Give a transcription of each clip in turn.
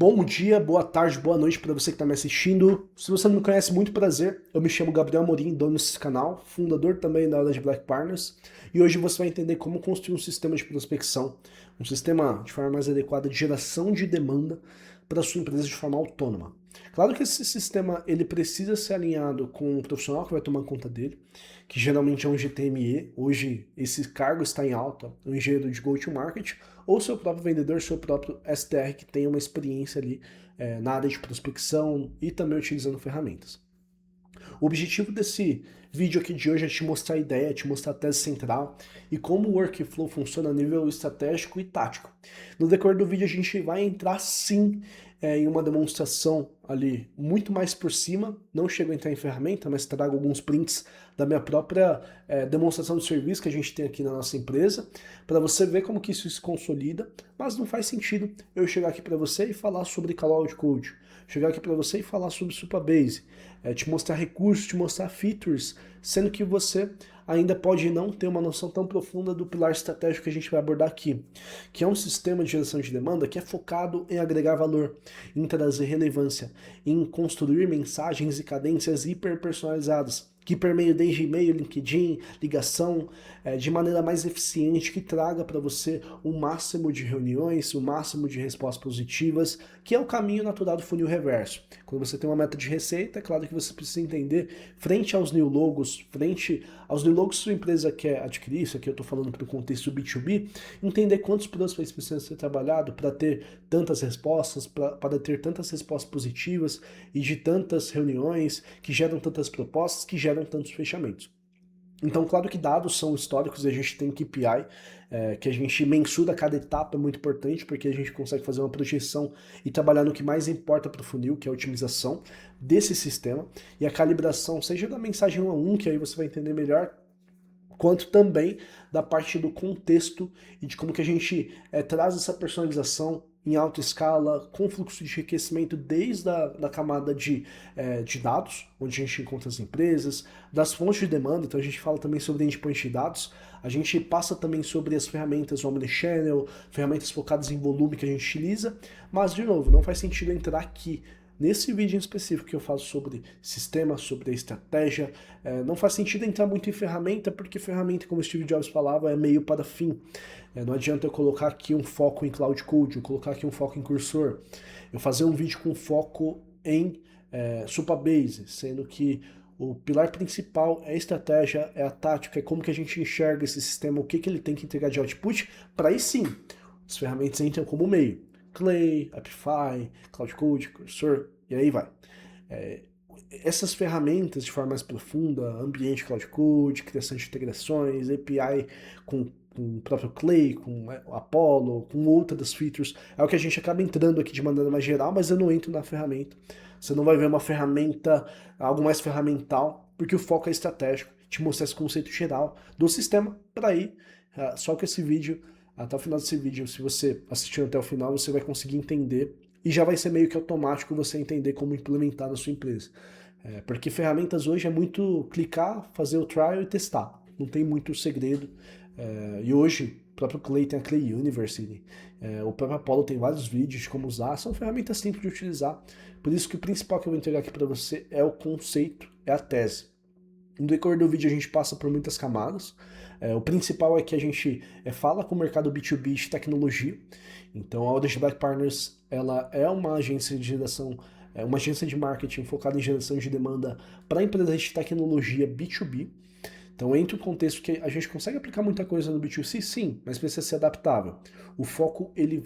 Bom dia, boa tarde, boa noite para você que está me assistindo. Se você não me conhece, muito prazer. Eu me chamo Gabriel Amorim, dono desse canal, fundador também da Orange Black Partners. E hoje você vai entender como construir um sistema de prospecção, um sistema de forma mais adequada de geração de demanda para a sua empresa de forma autônoma. Claro que esse sistema ele precisa ser alinhado com o profissional que vai tomar conta dele, que geralmente é um GTME. Hoje esse cargo está em alta, um engenheiro de go-to-market, ou seu próprio vendedor, seu próprio SDR que tem uma experiência ali na área de prospecção e também utilizando ferramentas. O objetivo desse vídeo aqui de hoje é te mostrar a ideia, te mostrar a tese central e como o workflow funciona a nível estratégico e tático. No decorrer do vídeo a gente vai entrar sim em uma demonstração ali muito mais por cima, não chego a entrar em ferramenta, mas trago alguns prints da minha própria demonstração de serviço que a gente tem aqui na nossa empresa, para você ver como que isso se consolida, mas não faz sentido eu chegar aqui para você e falar sobre Cloud Code, chegar aqui para você e falar sobre Supabase, te mostrar recursos, te mostrar features, sendo que você ainda pode não ter uma noção tão profunda do pilar estratégico que a gente vai abordar aqui, que é um sistema de geração de demanda que é focado em agregar valor, em trazer relevância, em construir mensagens e cadências hiperpersonalizadas, que permeiam desde e-mail, LinkedIn, ligação, de maneira mais eficiente, que traga para você o máximo de reuniões, o máximo de respostas positivas, que é o caminho natural do funil reverso. Quando você tem uma meta de receita, é claro que você precisa entender, frente aos new logos, frente aos new logos que sua empresa quer adquirir, isso aqui eu estou falando para o contexto B2B, entender quantos prospects precisam ser trabalhados para ter tantas respostas, para ter tantas respostas positivas e de tantas reuniões que geram tantas propostas, que geram tantos fechamentos. Então, claro que dados são históricos e a gente tem KPI, que a gente mensura cada etapa, é muito importante, porque a gente consegue fazer uma projeção e trabalhar no que mais importa para o funil, que é a otimização desse sistema, e a calibração, seja da mensagem 1 a 1, que aí você vai entender melhor, quanto também da parte do contexto e de como que a gente traz essa personalização em alta escala, com fluxo de enriquecimento desde a camada de dados, onde a gente encontra as empresas, das fontes de demanda, então a gente fala também sobre endpoint de dados, a gente passa também sobre as ferramentas Omnichannel, ferramentas focadas em volume que a gente utiliza, mas de novo, não faz sentido entrar aqui nesse vídeo em específico que eu falo sobre sistema, sobre a estratégia, não faz sentido entrar muito em ferramenta, porque ferramenta, como o Steve Jobs falava, é meio para fim. Não adianta eu colocar aqui um foco em Cloud Code, eu colocar aqui um foco em cursor, eu fazer um vídeo com foco em Supabase, sendo que o pilar principal é a estratégia, é a tática, é como que a gente enxerga esse sistema, o que, que ele tem que entregar de output, para aí sim, as ferramentas entram como meio. Clay, Apify, Cloud Code, Cursor, e aí vai. Essas ferramentas de forma mais profunda, ambiente Cloud Code, criação de integrações, API com o próprio Clay, com o Apollo, com outras features, é o que a gente acaba entrando aqui de maneira mais geral, mas eu não entro na ferramenta. Você não vai ver uma ferramenta, algo mais ferramental, porque o foco é estratégico, te mostrar esse conceito geral do sistema, para aí, só que esse vídeo até o final desse vídeo, se você assistir até o final, você vai conseguir entender e já vai ser meio que automático você entender como implementar na sua empresa. Porque ferramentas hoje é muito clicar, fazer o trial e testar. Não tem muito segredo. E hoje, o próprio Clay tem a Clay University, o próprio Apollo tem vários vídeos de como usar. São ferramentas simples de utilizar. Por isso que o principal que eu vou entregar aqui para você é o conceito, é a tese. No decorrer do vídeo a gente passa por muitas camadas. O principal é que a gente fala com o mercado B2B de tecnologia. Então a Orange Black Partners ela é uma agência de geração, uma agência de marketing focada em geração de demanda para empresas de tecnologia B2B. Então, entre o contexto que a gente consegue aplicar muita coisa no B2C, sim, mas precisa ser adaptável. O foco, ele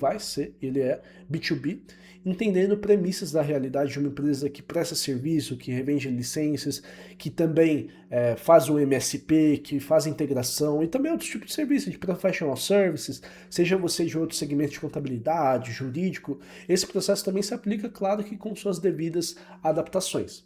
é B2B, entendendo premissas da realidade de uma empresa que presta serviço, que revende licenças, que também faz o MSP, que faz integração e também outros tipos de serviços, de professional services, seja você de outro segmento de contabilidade, jurídico, esse processo também se aplica, claro que com suas devidas adaptações.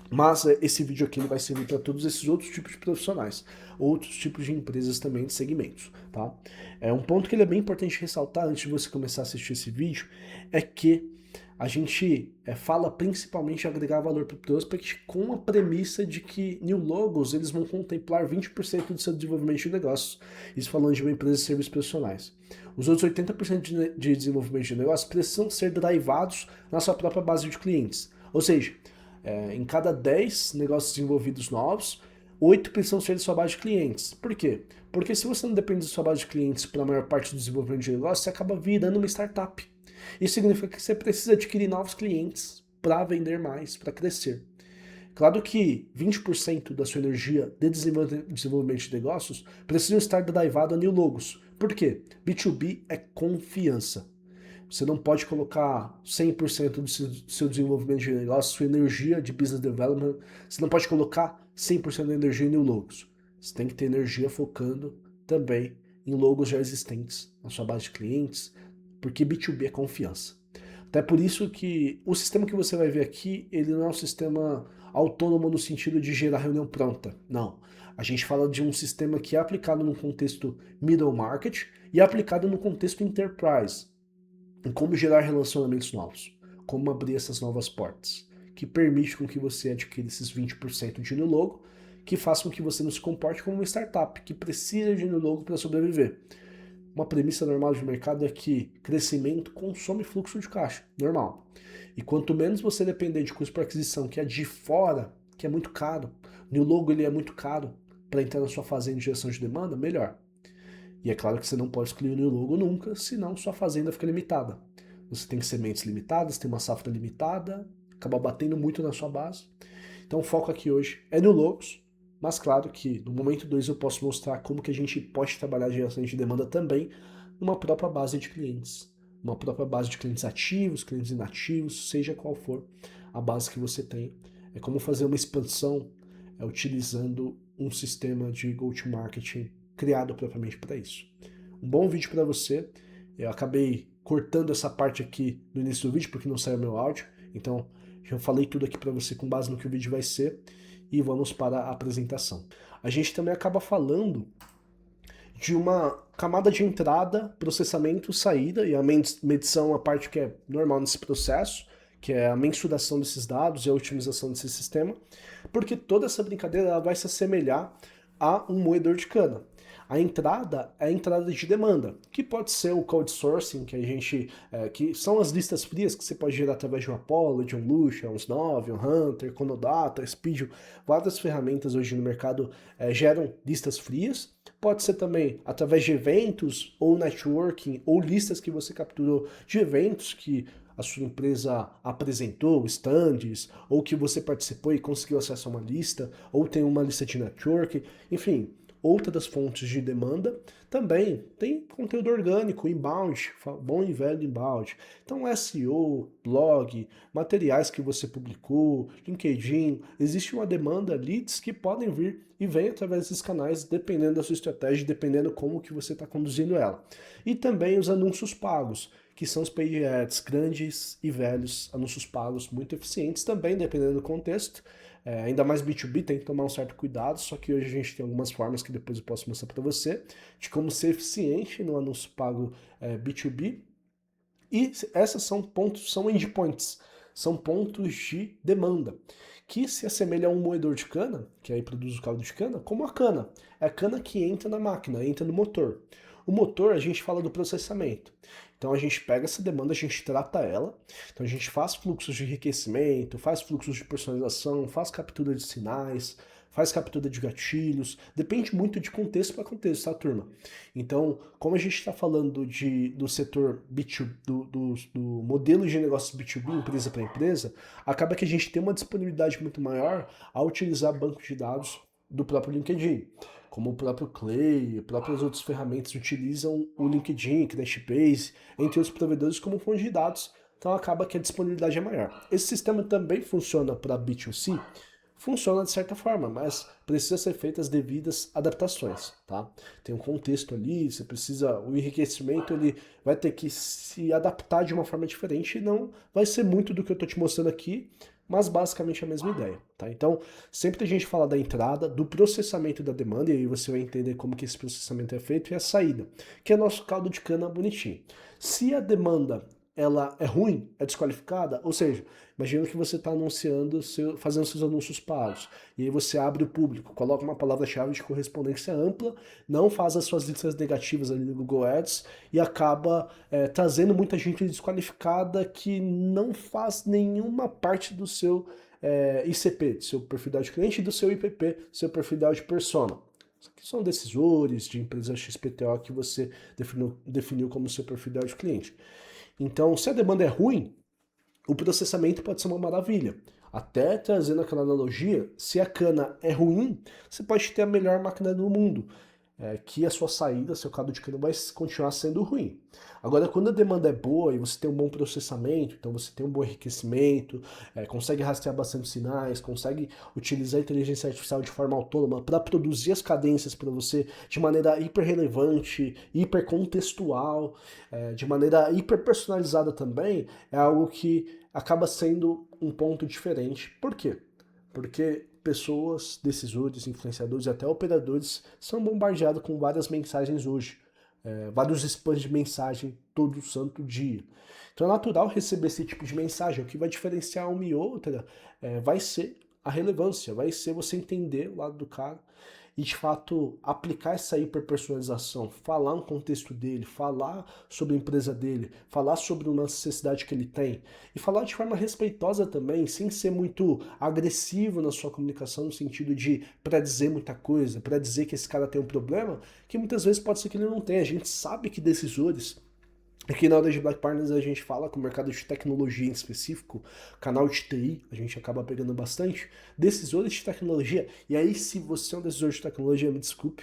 Mas esse vídeo aqui ele vai servir para todos esses outros tipos de profissionais, outros tipos de empresas também, de segmentos, tá? Um ponto que ele é bem importante ressaltar antes de você começar a assistir esse vídeo é que a gente fala principalmente em agregar valor para o prospect com a premissa de que new logos eles vão contemplar 20% do seu desenvolvimento de negócios. Isso falando de uma empresa de serviços profissionais. Os outros 80% de desenvolvimento de negócios precisam ser derivados na sua própria base de clientes. Ou seja, em cada 10 negócios desenvolvidos novos, 8 precisam ser de sua base de clientes. Por quê? Porque se você não depende da sua base de clientes para a maior parte do desenvolvimento de negócio, você acaba virando uma startup. Isso significa que você precisa adquirir novos clientes para vender mais, para crescer. Claro que 20% da sua energia de desenvolvimento de negócios precisam estar derivado a new logos. Por quê? B2B é confiança. Você não pode colocar 100% do seu desenvolvimento de negócio, sua energia de business development, você não pode colocar 100% da energia em new logos. Você tem que ter energia focando também em logos já existentes na sua base de clientes, porque B2B é confiança. Até por isso que o sistema que você vai ver aqui, ele não é um sistema autônomo no sentido de gerar reunião pronta. Não. A gente fala de um sistema que é aplicado no contexto middle market e é aplicado no contexto enterprise, em como gerar relacionamentos novos, como abrir essas novas portas, que permite com que você adquira esses 20% de new logo, que faça com que você não se comporte como uma startup, que precisa de new logo para sobreviver. Uma premissa normal de mercado é que crescimento consome fluxo de caixa, normal. E quanto menos você depender de custo por aquisição, que é de fora, que é muito caro, new logo ele é muito caro para entrar na sua fazenda de geração de demanda, melhor. E é claro que você não pode excluir o new logo nunca, senão sua fazenda fica limitada. Você tem sementes limitadas, tem uma safra limitada, acaba batendo muito na sua base. Então o foco aqui hoje é new logos, mas claro que no momento 2 eu posso mostrar como que a gente pode trabalhar a geração de demanda também numa própria base de clientes. Uma própria base de clientes ativos, clientes inativos, seja qual for a base que você tem. É como fazer uma expansão utilizando um sistema de go-to-marketing criado propriamente para isso. Um bom vídeo para você. Eu acabei cortando essa parte aqui no início do vídeo porque não saiu meu áudio, então já falei tudo aqui para você com base no que o vídeo vai ser e vamos para a apresentação. A gente também acaba falando de uma camada de entrada, processamento, saída, e a medição é a parte que é normal nesse processo, que é a mensuração desses dados e a otimização desse sistema, porque toda essa brincadeira ela vai se assemelhar a um moedor de cana. A entrada é a entrada de demanda, que pode ser o cold sourcing, que a gente, que são as listas frias que você pode gerar através de um Apollo, de um Lucia, um Snov, um Hunter, Conodata, Speedio, várias ferramentas hoje no mercado geram listas frias. Pode ser também através de eventos ou networking ou listas que você capturou de eventos que a sua empresa apresentou, stands, ou que você participou e conseguiu acesso a uma lista, ou tem uma lista de networking, enfim, outras fontes de demanda. Também tem conteúdo orgânico, inbound, bom e velho inbound. Então SEO, blog, materiais que você publicou, LinkedIn, existe uma demanda, leads que podem vir e vêm através desses canais, dependendo da sua estratégia, dependendo como que você está conduzindo ela. E também os anúncios pagos, que são os paid ads, grandes e velhos anúncios pagos muito eficientes, também dependendo do contexto. Ainda mais B2B, tem que tomar um certo cuidado, só que hoje a gente tem algumas formas que depois eu posso mostrar para você, de como ser eficiente no anúncio pago B2B. E essas são pontos, são endpoints, são pontos de demanda, que se assemelha a um moedor de cana, que aí produz o caldo de cana, como a cana. É a cana que entra na máquina, entra no motor. O motor, a gente fala do processamento. Então a gente pega essa demanda, a gente trata ela, então a gente faz fluxos de enriquecimento, faz fluxos de personalização, faz captura de sinais, faz captura de gatilhos, depende muito de contexto para contexto, tá, turma? Então, como a gente está falando do setor B2, do modelo de negócios B2B, empresa para empresa, acaba que a gente tem uma disponibilidade muito maior a utilizar bancos de dados do próprio LinkedIn, como o próprio Clay, próprias outras ferramentas utilizam o LinkedIn, Crashbase, entre outros provedores como fonte de dados, então acaba que a disponibilidade é maior. Esse sistema também funciona para B2C, funciona de certa forma, mas precisa ser feitas as devidas adaptações, tá? Tem um contexto ali, você precisa, o enriquecimento ele vai ter que se adaptar de uma forma diferente e não vai ser muito do que eu estou te mostrando aqui, mas basicamente a mesma ideia, tá? Então, sempre a gente fala da entrada, do processamento da demanda, e aí você vai entender como que esse processamento é feito, e a saída, que é nosso caldo de cana bonitinho. Se a demanda ela é ruim, é desqualificada, ou seja, imagina que você está anunciando, fazendo seus anúncios pagos, e aí você abre o público, coloca uma palavra-chave de correspondência ampla, não faz as suas listas negativas ali no Google Ads e acaba trazendo muita gente desqualificada que não faz nenhuma parte do seu ICP, do seu perfil de cliente, e do seu IPP, seu perfil de persona. Que são decisores de empresas XPTO que você definiu como seu perfil de cliente. Então, se a demanda é ruim, o processamento pode ser uma maravilha. Até trazendo aquela analogia, se a cana é ruim, você pode ter a melhor máquina do mundo, que a sua saída, seu caldo de cana vai continuar sendo ruim. Agora, quando a demanda é boa e você tem um bom processamento, então você tem um bom enriquecimento, consegue rastrear bastante sinais, consegue utilizar a inteligência artificial de forma autônoma para produzir as cadências para você de maneira hiper relevante, hiper contextual, de maneira hiper personalizada também, é algo que acaba sendo um ponto diferente. Por quê? Porque pessoas, decisores, influenciadores e até operadores são bombardeados com várias mensagens hoje, vários spams de mensagem todo santo dia. Então é natural receber esse tipo de mensagem. O que vai diferenciar uma e outra vai ser a relevância, vai ser você entender o lado do cara e de fato aplicar essa hiperpersonalização, falar no contexto dele, falar sobre a empresa dele, falar sobre uma necessidade que ele tem e falar de forma respeitosa também, sem ser muito agressivo na sua comunicação no sentido de predizer muita coisa, predizer que esse cara tem um problema, que muitas vezes pode ser que ele não tenha. A gente sabe que decisores. Aqui na hora de Black Partners a gente fala com o mercado de tecnologia em específico, canal de TI, a gente acaba pegando bastante, decisores de tecnologia, e aí se você é um decisor de tecnologia, me desculpe,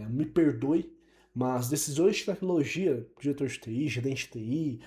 me perdoe, mas decisores de tecnologia, diretor de TI, gerente de TI,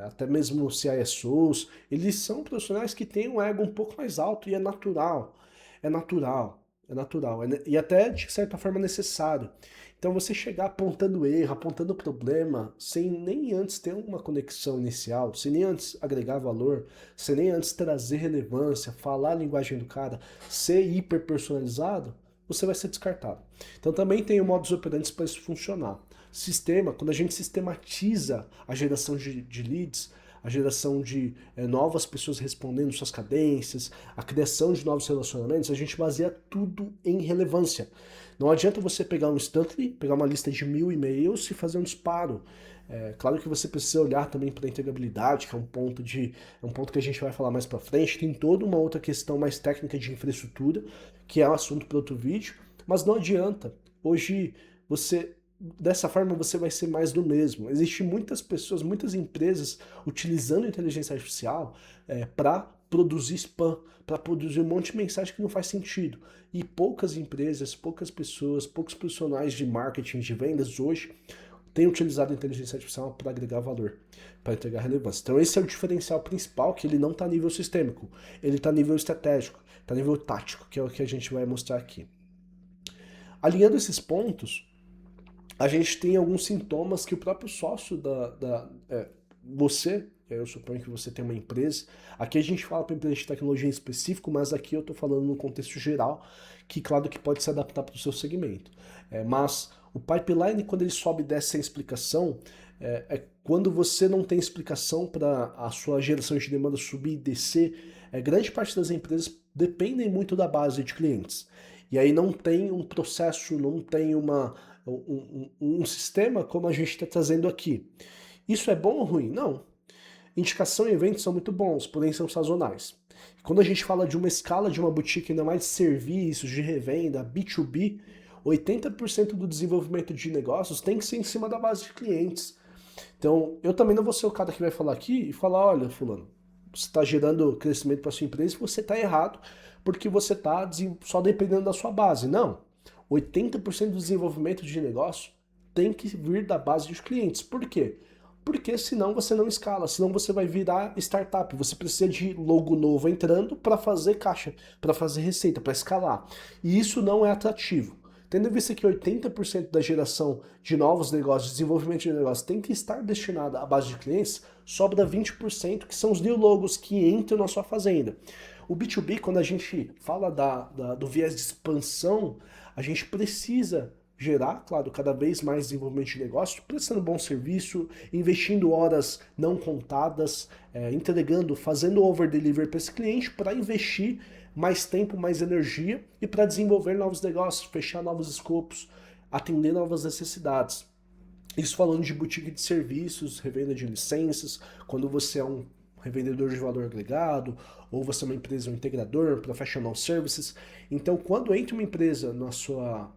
até mesmo CISOs, eles são profissionais que têm um ego um pouco mais alto e é natural, é natural, é natural, e até de certa forma necessário. Então você chegar apontando erro, apontando problema, sem nem antes ter uma conexão inicial, sem nem antes agregar valor, sem nem antes trazer relevância, falar a linguagem do cara, ser hiper personalizado, você vai ser descartado. Então também tem o modus operandi para isso funcionar. Sistema, quando a gente sistematiza a geração de leads, a geração de novas pessoas respondendo suas cadências, a criação de novos relacionamentos, a gente baseia tudo em relevância. Não adianta você pegar um Instantly, pegar uma lista de 1000 e-mails e fazer um disparo. Claro que você precisa olhar também para a integrabilidade, que é um ponto que a gente vai falar mais para frente. Tem toda uma outra questão mais técnica de infraestrutura, que é um assunto para outro vídeo, mas não adianta. Hoje dessa forma você vai ser mais do mesmo. Existem muitas pessoas, muitas empresas utilizando inteligência artificial para produzir spam, para produzir um monte de mensagem que não faz sentido. E poucas empresas, poucas pessoas, poucos profissionais de marketing, de vendas hoje têm utilizado a inteligência artificial para agregar valor, para entregar relevância. Então esse é o diferencial principal, que ele não está a nível sistêmico, ele está a nível estratégico, está a nível tático, que é o que a gente vai mostrar aqui. Alinhando esses pontos, a gente tem alguns sintomas que o próprio sócio você, eu suponho que você tem uma empresa, aqui a gente fala para empresa de tecnologia em específico, mas aqui eu estou falando no contexto geral, que claro que pode se adaptar para o seu segmento. Mas o pipeline, quando ele sobe e desce sem explicação, é quando você não tem explicação para a sua geração de demanda subir e descer. Grande parte das empresas dependem muito da base de clientes. E aí não tem um processo, não tem um sistema como a gente está trazendo aqui. Isso é bom ou ruim? Não. Indicação e eventos são muito bons, porém são sazonais. Quando a gente fala de uma escala de uma boutique, ainda mais de serviços, de revenda, B2B, 80% do desenvolvimento de negócios tem que ser em cima da base de clientes. Então, eu também não vou ser o cara que vai falar aqui e falar, olha, fulano, você está gerando crescimento para sua empresa e você está errado porque você está só dependendo da sua base. Não. 80% do desenvolvimento de negócio tem que vir da base dos clientes. Por quê? Porque senão você não escala, senão você vai virar startup. Você precisa de logo novo entrando para fazer caixa, para fazer receita, para escalar. E isso não é atrativo. Tendo em vista que 80% da geração de novos negócios, desenvolvimento de negócios, tem que estar destinada à base de clientes, sobra 20% que são os new logos que entram na sua fazenda. O B2B, quando a gente fala do viés de expansão, a gente precisa gerar, claro, cada vez mais desenvolvimento de negócio, prestando bom serviço, investindo horas não contadas, entregando, fazendo over-delivery para esse cliente para investir mais tempo, mais energia e para desenvolver novos negócios, fechar novos escopos, atender novas necessidades. Isso falando de boutique de serviços, revenda de licenças, quando você é um revendedor de valor agregado, ou você é uma empresa, um integrador, professional services. Então, quando entra uma empresa na sua,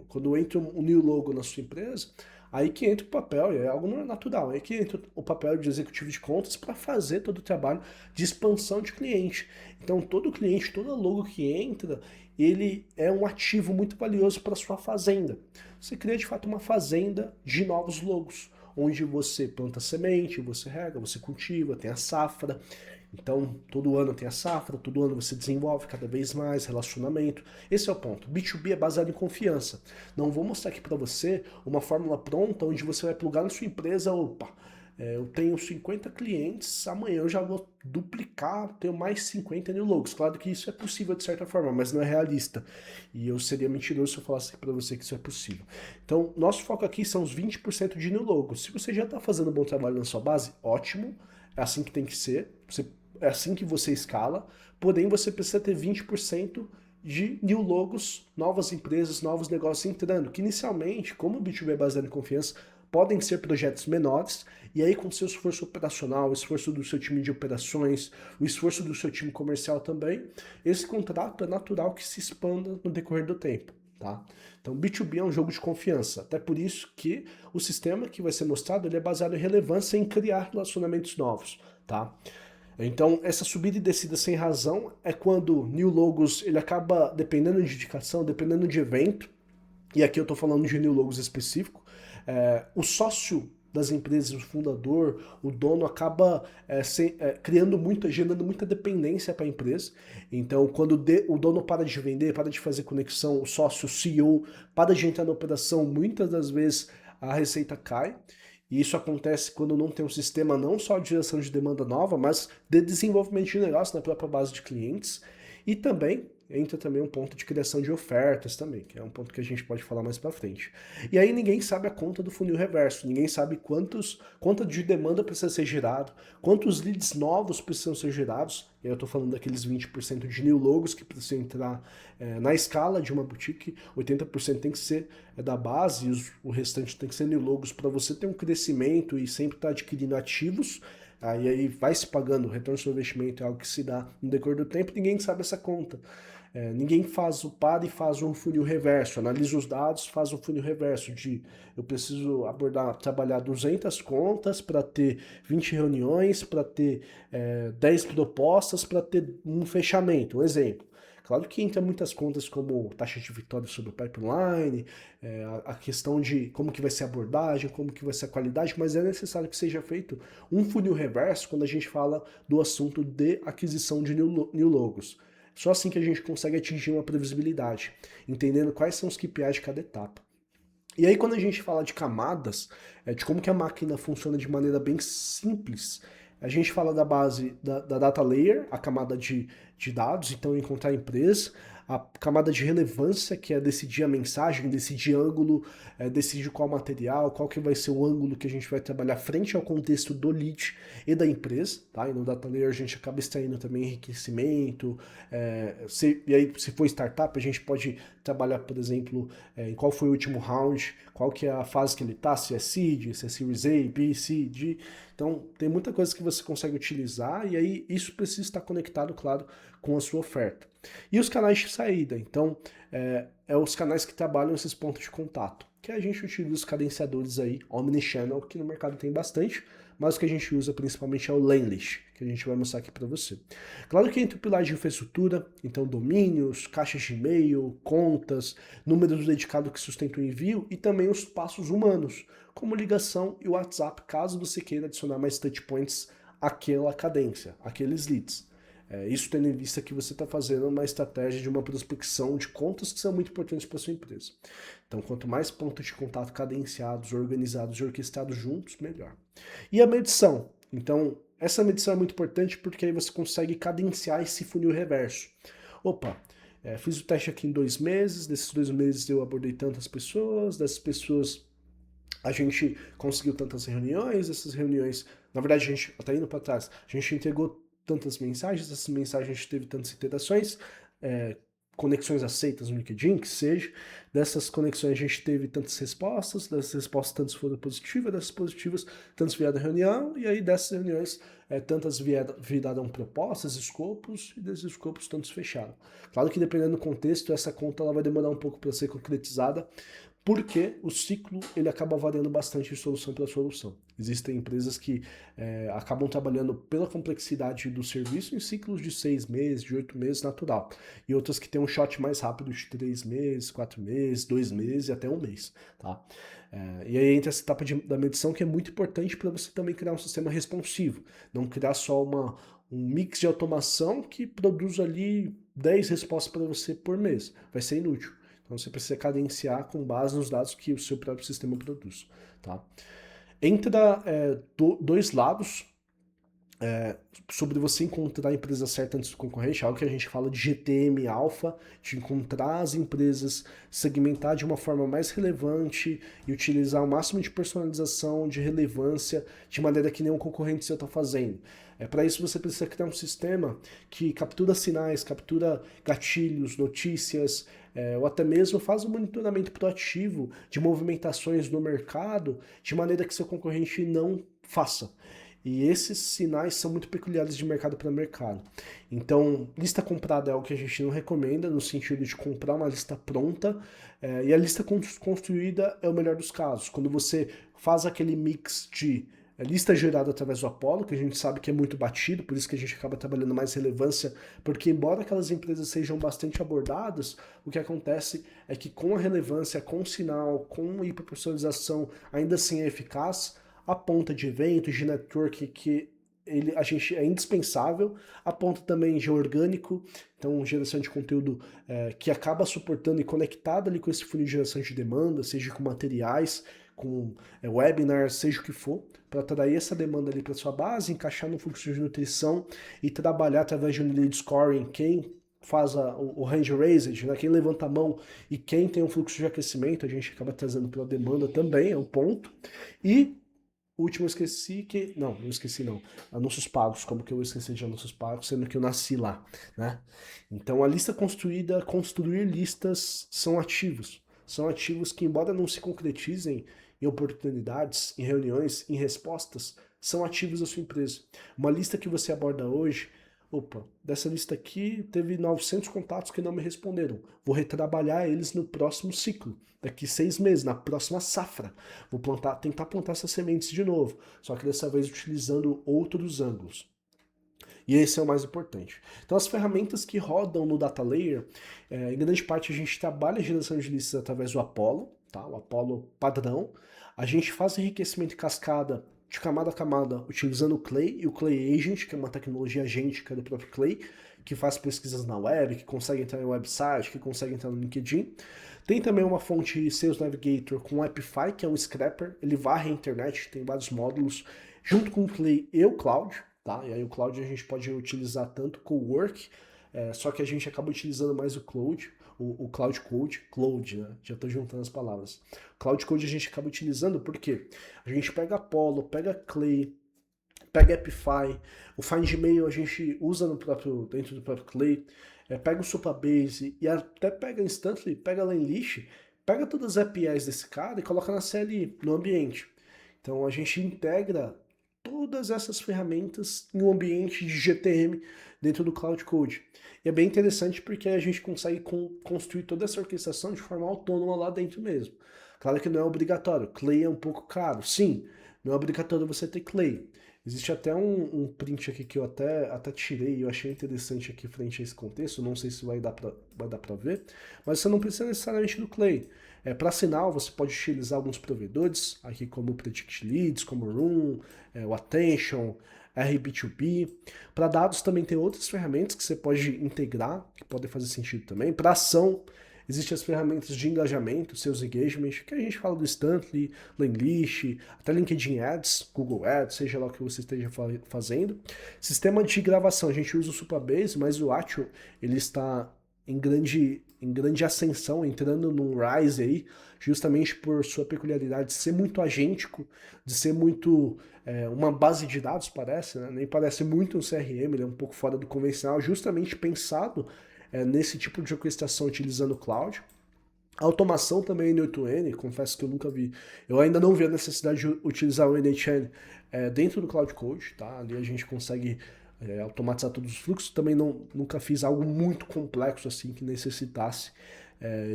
quando entra um new logo na sua empresa, aí que entra o papel, é algo natural, aí que entra o papel de executivo de contas para fazer todo o trabalho de expansão de cliente. Então, todo cliente, todo logo que entra, ele é um ativo muito valioso para sua fazenda. Você cria de fato uma fazenda de novos logos, onde você planta semente, você rega, você cultiva, tem a safra. Então, todo ano tem a safra, todo ano você desenvolve cada vez mais relacionamento. Esse é o ponto. B2B é baseado em confiança. Não vou mostrar aqui para você uma fórmula pronta onde você vai plugar na sua empresa, opa, eu tenho 50 clientes, amanhã eu já vou duplicar, tenho mais 50 new logos. Claro que isso é possível de certa forma, mas não é realista. E eu seria mentiroso se eu falasse para você que isso é possível. Então, nosso foco aqui são os 20% de new logos. Se você já está fazendo um bom trabalho na sua base, ótimo. É assim que tem que ser. É assim que você escala. Porém, você precisa ter 20% de new logos, novas empresas, novos negócios entrando. Que inicialmente, como o B2B é baseado em confiança, podem ser projetos menores, e aí com o seu esforço operacional, o esforço do seu time de operações, o esforço do seu time comercial também, esse contrato é natural que se expanda no decorrer do tempo, tá? Então B2B é um jogo de confiança, até por isso que o sistema que vai ser mostrado ele é baseado em relevância em criar relacionamentos novos, tá? Então, essa subida e descida sem razão é quando new logos ele acaba dependendo de indicação, dependendo de evento, e aqui eu estou falando de new logos específico, o sócio das empresas, o fundador, o dono acaba gerando muita dependência para a empresa. Então, quando o dono para de vender, para de fazer conexão, o sócio, o CEO, para de entrar na operação, muitas das vezes a receita cai. E isso acontece quando não tem um sistema não só de geração de demanda nova, mas de desenvolvimento de negócio na própria base de clientes. E também entra também um ponto de criação de ofertas também, que é um ponto que a gente pode falar mais para frente. E aí ninguém sabe a conta do funil reverso, ninguém sabe quanto de demanda precisa ser gerado, quantos leads novos precisam ser gerados. E aí eu estou falando daqueles 20% de new logos que precisam entrar na escala de uma boutique, 80% tem que ser da base e o restante tem que ser new logos para você ter um crescimento e sempre estar adquirindo ativos. Aí vai se pagando, o retorno sobre investimento é algo que se dá no decorrer do tempo, ninguém sabe essa conta. Ninguém faz o par e faz um funil reverso, analisa os dados, faz um funil reverso de eu preciso trabalhar 200 contas para ter 20 reuniões, para ter 10 propostas, para ter um fechamento, um exemplo. Claro que entra muitas contas como taxa de vitória sobre o pipeline, a questão de como que vai ser a abordagem, como que vai ser a qualidade, mas é necessário que seja feito um funil reverso quando a gente fala do assunto de aquisição de new logos. Só assim que a gente consegue atingir uma previsibilidade, entendendo quais são os KPIs de cada etapa. E aí quando a gente fala de camadas, de como que a máquina funciona de maneira bem simples, a gente fala da base da data layer, a camada de dados, então encontrar a empresa, a camada de relevância, que é decidir a mensagem, decidir ângulo, decidir qual material, qual que vai ser o ângulo que a gente vai trabalhar frente ao contexto do lead e da empresa, tá? E no data layer a gente acaba extraindo também enriquecimento, e aí se for startup a gente pode trabalhar, por exemplo, em qual foi o último round, qual que é a fase que ele está, se é seed, se é Series A, B, C, D. Então tem muita coisa que você consegue utilizar e aí isso precisa estar conectado, claro, com a sua oferta. E os canais de saída, então, os canais que trabalham esses pontos de contato, que a gente utiliza os cadenciadores aí, omnichannel, que no mercado tem bastante, mas o que a gente usa principalmente é o Lanlist, que a gente vai mostrar aqui para você. Claro que entra o pilar de infraestrutura, então domínios, caixas de e-mail, contas, números dedicados que sustentam o envio e também os passos humanos, como ligação e WhatsApp, caso você queira adicionar mais touchpoints àquela cadência, aqueles leads. Isso tendo em vista que você está fazendo uma estratégia de uma prospecção de contas que são muito importantes para sua empresa. Então, quanto mais pontos de contato cadenciados, organizados e orquestrados juntos, melhor. E a medição. Então, essa medição é muito importante porque aí você consegue cadenciar esse funil reverso. Opa, fiz o teste aqui em 2 meses, desses 2 meses eu abordei tantas pessoas, dessas pessoas a gente conseguiu tantas reuniões, essas reuniões, na verdade, a gente, até indo para trás, a gente entregou tantas mensagens, essas mensagens a gente teve tantas interações, conexões aceitas no LinkedIn, que seja, dessas conexões a gente teve tantas respostas, dessas respostas tantas foram positivas, dessas positivas tantas vieram a reunião, e aí dessas reuniões tantas viraram propostas, escopos, e desses escopos tantos fecharam. Claro que dependendo do contexto, essa conta ela vai demorar um pouco para ser concretizada, porque o ciclo ele acaba variando bastante de solução para solução. Existem empresas que acabam trabalhando pela complexidade do serviço em ciclos de 6 meses, de 8 meses, natural. E outras que têm um shot mais rápido de 3 meses, 4 meses, 2 meses e até 1 mês. Tá? E aí entra essa etapa da medição que é muito importante para você também criar um sistema responsivo. Não criar só um mix de automação que produz ali 10 respostas para você por mês. Vai ser inútil. Então você precisa cadenciar com base nos dados que o seu próprio sistema produz. Tá? Entra dois lados sobre você encontrar a empresa certa antes do concorrente, algo que a gente fala de GTM alfa, de encontrar as empresas, segmentar de uma forma mais relevante e utilizar o máximo de personalização, de relevância, de maneira que nenhum concorrente seu está fazendo. Para isso você precisa criar um sistema que captura sinais, captura gatilhos, notícias, ou até mesmo faz um monitoramento proativo de movimentações no mercado, de maneira que seu concorrente não faça. E esses sinais são muito peculiares de mercado para mercado. Então, lista comprada é algo que a gente não recomenda, no sentido de comprar uma lista pronta, e a lista construída é o melhor dos casos. Quando você faz aquele mix de lista gerada através do Apollo, que a gente sabe que é muito batido, por isso que a gente acaba trabalhando mais relevância, porque embora aquelas empresas sejam bastante abordadas, o que acontece é que com a relevância, com o sinal, com a hiperpersonalização, ainda assim é eficaz, a ponta de eventos, de network que a gente é indispensável, a ponta também de orgânico, então geração de conteúdo que acaba suportando e conectado ali com esse funil de geração de demanda, seja com materiais, com webinars, seja o que for, para atrair essa demanda ali para sua base, encaixar no fluxo de nutrição e trabalhar através de um lead scoring, quem faz o hand raised, né? Quem levanta a mão e quem tem um fluxo de aquecimento, a gente acaba trazendo pela demanda também, é um ponto. E o último eu esqueci que... Não esqueci não. Anúncios pagos. Como que eu esqueci de anúncios pagos, sendo que eu nasci lá, né? Então, a lista construída, construir listas são ativos. São ativos que, embora não se concretizem em oportunidades, em reuniões, em respostas, são ativos da sua empresa. Uma lista que você aborda hoje, opa, dessa lista aqui teve 900 contatos que não me responderam. Vou retrabalhar eles no próximo ciclo, daqui 6 meses, na próxima safra. Vou tentar plantar essas sementes de novo, só que dessa vez utilizando outros ângulos. E esse é o mais importante. Então as ferramentas que rodam no Data Layer, em grande parte a gente trabalha a geração de listas através do Apollo, tá? O Apollo padrão. A gente faz enriquecimento em cascada de camada a camada utilizando o Clay e o Clay Agent, que é uma tecnologia agêntica do próprio Clay, que faz pesquisas na web, que consegue entrar no website, que consegue entrar no LinkedIn. Tem também uma fonte Sales Navigator com o Epify, que é um scrapper, ele varre a internet, tem vários módulos, junto com o Clay e o Cloud, tá? E aí o Cloud a gente pode utilizar tanto com o Work, só que a gente acaba utilizando mais o Cloud, o Cloud Code, né? Já estou juntando as palavras. Cloud Code a gente acaba utilizando porque a gente pega Apollo, pega Clay, pega Epify, o FindMail a gente usa dentro do próprio Clay, pega o Supabase e até pega Instantly, pega Lemlist, pega todas as APIs desse cara e coloca na CLI, no ambiente. Então a gente integra todas essas ferramentas em um ambiente de GTM dentro do Cloud Code. E é bem interessante porque a gente consegue construir toda essa orquestração de forma autônoma lá dentro mesmo. Claro que não é obrigatório, Clay é um pouco caro, sim, não é obrigatório você ter Clay. Existe até um print aqui que eu até tirei e eu achei interessante aqui frente a esse contexto, não sei se vai dar pra ver, mas você não precisa necessariamente do Clay. Para sinal, você pode utilizar alguns provedores, aqui como o Predict Leads, como o Room, o Attention, RB2B. Para dados também tem outras ferramentas que você pode integrar, que podem fazer sentido também. Para ação, existem as ferramentas de engajamento, seus engagements, que a gente fala do Instantly, Lemlist, até LinkedIn Ads, Google Ads, seja lá o que você esteja fazendo. Sistema de gravação, a gente usa o Supabase, mas o Atio, ele está em grande ascensão, entrando num rise aí, justamente por sua peculiaridade de ser muito agêntico, de ser muito uma base de dados, parece, né? Nem parece muito um CRM, ele é um pouco fora do convencional, justamente pensado nesse tipo de orquestração utilizando o cloud. A automação também em 8N, confesso que eu nunca vi. Eu ainda não vi a necessidade de utilizar o NHN dentro do Cloud Code, tá? Ali a gente consegue automatizar todos os fluxos. Também nunca fiz algo muito complexo assim que necessitasse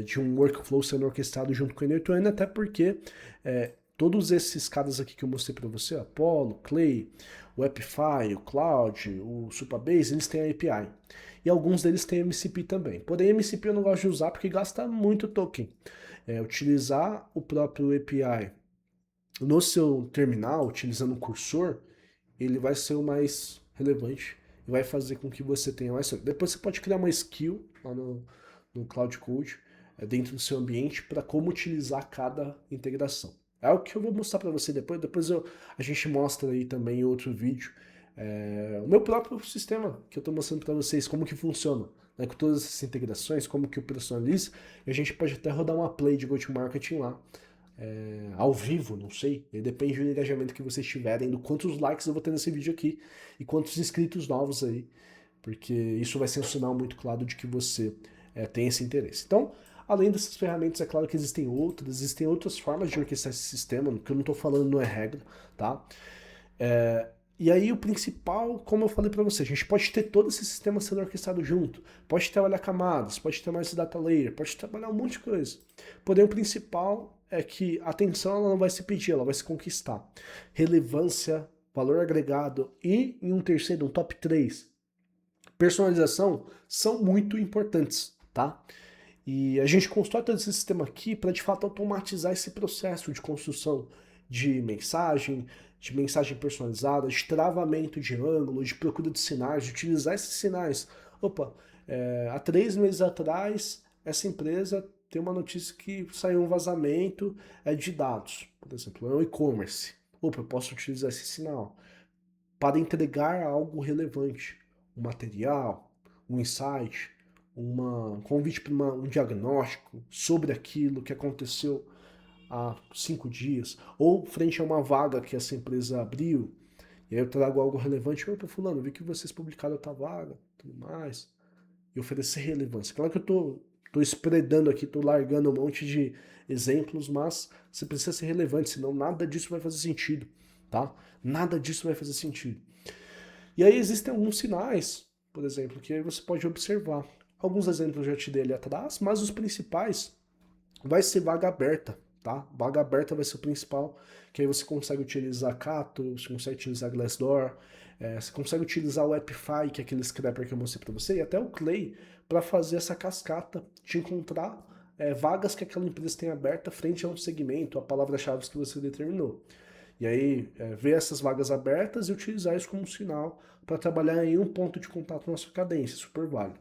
de um workflow sendo orquestrado junto com o N8N, até porque todos esses caras aqui que eu mostrei para você, Apollo, Clay, o Epify, o Cloud, o Supabase, eles têm a API. E alguns deles têm MCP também. Porém, MCP eu não gosto de usar porque gasta muito token. Utilizar o próprio API no seu terminal, utilizando um cursor, ele vai ser o mais relevante e vai fazer com que você tenha mais. Depois você pode criar uma skill lá no Cloud Code, dentro do seu ambiente, para como utilizar cada integração. É o que eu vou mostrar para você depois. A gente mostra aí também em outro vídeo o meu próprio sistema que eu estou mostrando para vocês, como que funciona, né, com todas essas integrações, como que eu personalizo. E a gente pode até rodar uma play de go-to-marketing lá, ao vivo, não sei. E depende do engajamento que vocês tiverem, do quantos likes eu vou ter nesse vídeo aqui e quantos inscritos novos aí, porque isso vai ser um sinal muito claro de que você tem esse interesse. Então, além dessas ferramentas, é claro que existem outras formas de orquestrar esse sistema, que eu não estou falando não é regra, tá? E aí o principal, como eu falei para você, a gente pode ter todo esse sistema sendo orquestrado junto, pode trabalhar camadas, pode ter mais data layer, pode trabalhar um monte de coisa. Porém o principal é que a atenção ela não vai se pedir, ela vai se conquistar. Relevância, valor agregado e em um terceiro, um top 3, personalização são muito importantes, tá? E a gente constrói todo esse sistema aqui para de fato automatizar esse processo de construção de mensagem personalizada, de travamento de ângulo, de procura de sinais, de utilizar esses sinais. Opa, há 3 meses atrás, essa empresa tem uma notícia que saiu um vazamento de dados, por exemplo, é um e-commerce. Opa, eu posso utilizar esse sinal para entregar algo relevante, um material, um insight, um convite para um diagnóstico sobre aquilo que aconteceu há 5 dias, ou frente a uma vaga que essa empresa abriu, e aí eu trago algo relevante, opa, fulano, vi que vocês publicaram a tal vaga, tudo mais, e oferecer relevância. Claro que eu tô spreadando aqui, tô largando um monte de exemplos, mas você precisa ser relevante, senão nada disso vai fazer sentido, tá? Nada disso vai fazer sentido. E aí existem alguns sinais, por exemplo, que aí você pode observar. Alguns exemplos eu já te dei ali atrás, mas os principais vai ser vaga aberta, tá? Vaga aberta vai ser o principal, que aí você consegue utilizar Cato, você consegue utilizar Glassdoor, você consegue utilizar o Epify, que é aquele scraper que eu mostrei para você, e até o Clay, para fazer essa cascata de encontrar vagas que aquela empresa tem aberta frente a um segmento, a palavra-chave que você determinou. E aí, ver essas vagas abertas e utilizar isso como um sinal para trabalhar em um ponto de contato na sua cadência, super válido.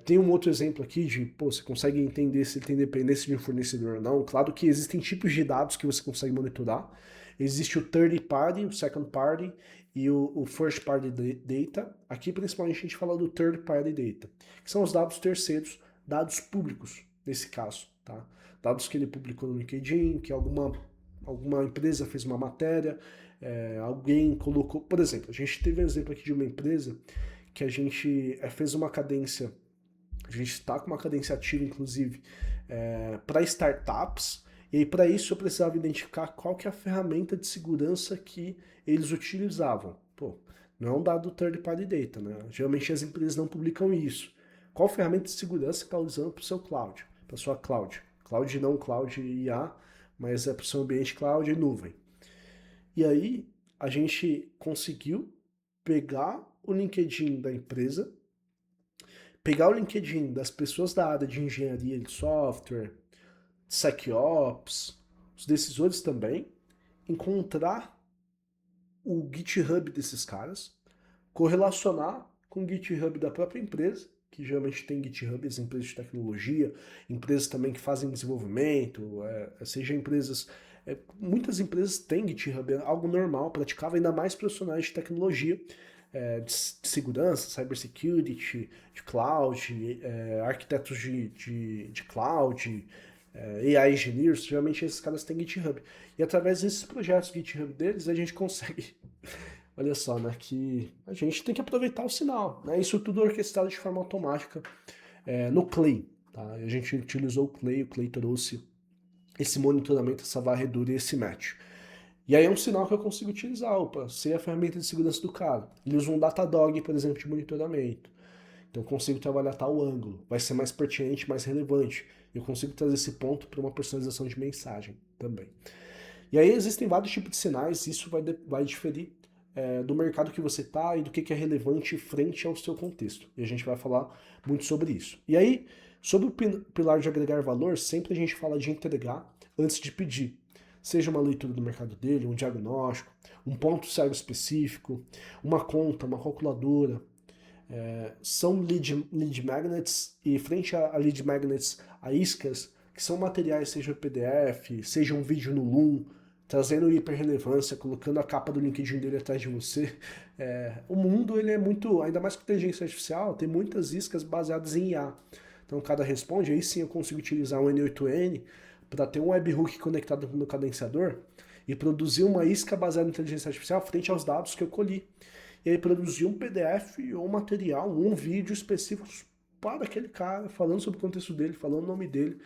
Tem um outro exemplo aqui de, você consegue entender se ele tem dependência de um fornecedor ou não. Claro que existem tipos de dados que você consegue monitorar. Existe o third party, o second party e o first party data. Aqui, principalmente, a gente fala do third party data, que são os dados terceiros, dados públicos, nesse caso, tá? Dados que ele publicou no LinkedIn, que alguma empresa fez uma matéria, alguém colocou... Por exemplo, a gente teve um exemplo aqui de uma empresa que a gente fez uma cadência, a gente está com uma cadência ativa, inclusive, para startups, e aí para isso eu precisava identificar qual que é a ferramenta de segurança que eles utilizavam. Pô, não é um dado third party data, né? Geralmente as empresas não publicam isso. Qual ferramenta de segurança você está usando para o seu cloud, para sua cloud? Cloud não cloud IA, mas é para o seu ambiente cloud e nuvem. E aí a gente conseguiu pegar o LinkedIn da empresa, pegar o LinkedIn das pessoas da área de engenharia de software, SecOps, os decisores também, encontrar o GitHub desses caras, correlacionar com o GitHub da própria empresa, que geralmente tem GitHub, as empresas de tecnologia, empresas também que fazem desenvolvimento, seja empresas. Muitas empresas têm GitHub, é algo normal, praticável, ainda mais profissionais de tecnologia, de segurança, cybersecurity, de cloud, arquitetos de cloud, AI engineers, geralmente esses caras têm GitHub. E através desses projetos GitHub deles, a gente consegue. Olha só, né? Que a gente tem que aproveitar o sinal, né? Isso tudo orquestrado de forma automática no Clay, tá? A gente utilizou o Clay trouxe esse monitoramento, essa varredura e esse match. E aí é um sinal que eu consigo utilizar, opa, sei a ferramenta de segurança do cara. Ele usa um Datadog, por exemplo, de monitoramento. Então eu consigo trabalhar tal ângulo, vai ser mais pertinente, mais relevante. Eu consigo trazer esse ponto para uma personalização de mensagem também. E aí existem vários tipos de sinais, isso vai diferir do mercado que você está e do que é relevante frente ao seu contexto. E a gente vai falar muito sobre isso. E aí, sobre o pilar de agregar valor, sempre a gente fala de entregar antes de pedir. Seja uma leitura do mercado dele, um diagnóstico, um ponto cego específico, uma conta, uma calculadora. São lead magnets e frente a lead magnets, a iscas, que são materiais, seja PDF, seja um vídeo no Loom, trazendo hiperrelevância, colocando a capa do LinkedIn dele atrás de você. O mundo ele é muito, ainda mais com inteligência artificial, tem muitas iscas baseadas em IA. Então cada responde, aí sim eu consigo utilizar um N8N para ter um webhook conectado no cadenciador e produzir uma isca baseada em inteligência artificial frente aos dados que eu colhi. E aí produzir um PDF ou um material, um vídeo específico para aquele cara, falando sobre o contexto dele, falando o nome dele,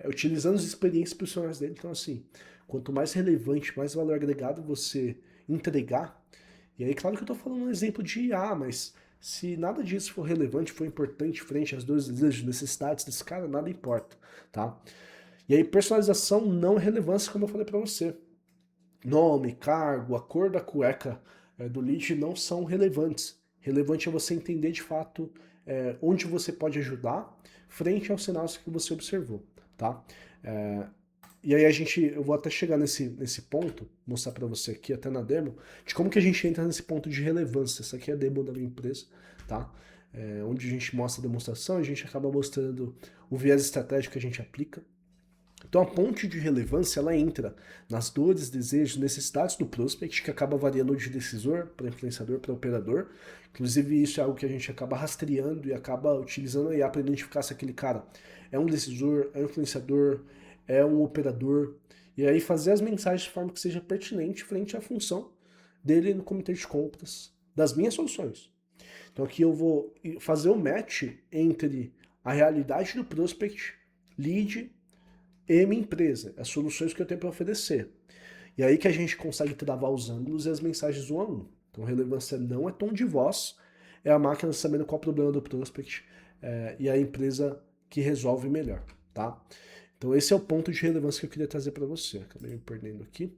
utilizando as experiências profissionais dele. Então, assim, quanto mais relevante, mais valor agregado você entregar, e aí, claro que eu estou falando um exemplo de IA, mas se nada disso for relevante, for importante frente às duas necessidades desse cara, nada importa, tá? E aí, personalização não é relevância, como eu falei para você. Nome, cargo, a cor da cueca do lead não são relevantes. Relevante é você entender de fato onde você pode ajudar frente aos sinais que você observou, tá? E aí eu vou até chegar nesse ponto, mostrar para você aqui até na demo, de como que a gente entra nesse ponto de relevância. Essa aqui é a demo da minha empresa, tá? Onde a gente mostra a demonstração, a gente acaba mostrando o viés estratégico que a gente aplica. Então a ponte de relevância ela entra nas dores, desejos, necessidades do prospect, que acaba variando de decisor para influenciador para operador. Inclusive isso é algo que a gente acaba rastreando e acaba utilizando a IA para identificar se aquele cara é um decisor, é um influenciador, é um operador. E aí fazer as mensagens de forma que seja pertinente frente à função dele no comitê de compras das minhas soluções. Então aqui eu vou fazer o match entre a realidade do prospect, lead e minha empresa, as soluções que eu tenho para oferecer. E aí que a gente consegue travar os ângulos e as mensagens um a um. Então relevância não é tom de voz, é a máquina sabendo qual é o problema do prospect e a empresa que resolve melhor, tá? Então esse é o ponto de relevância que eu queria trazer para você. Acabei me perdendo aqui.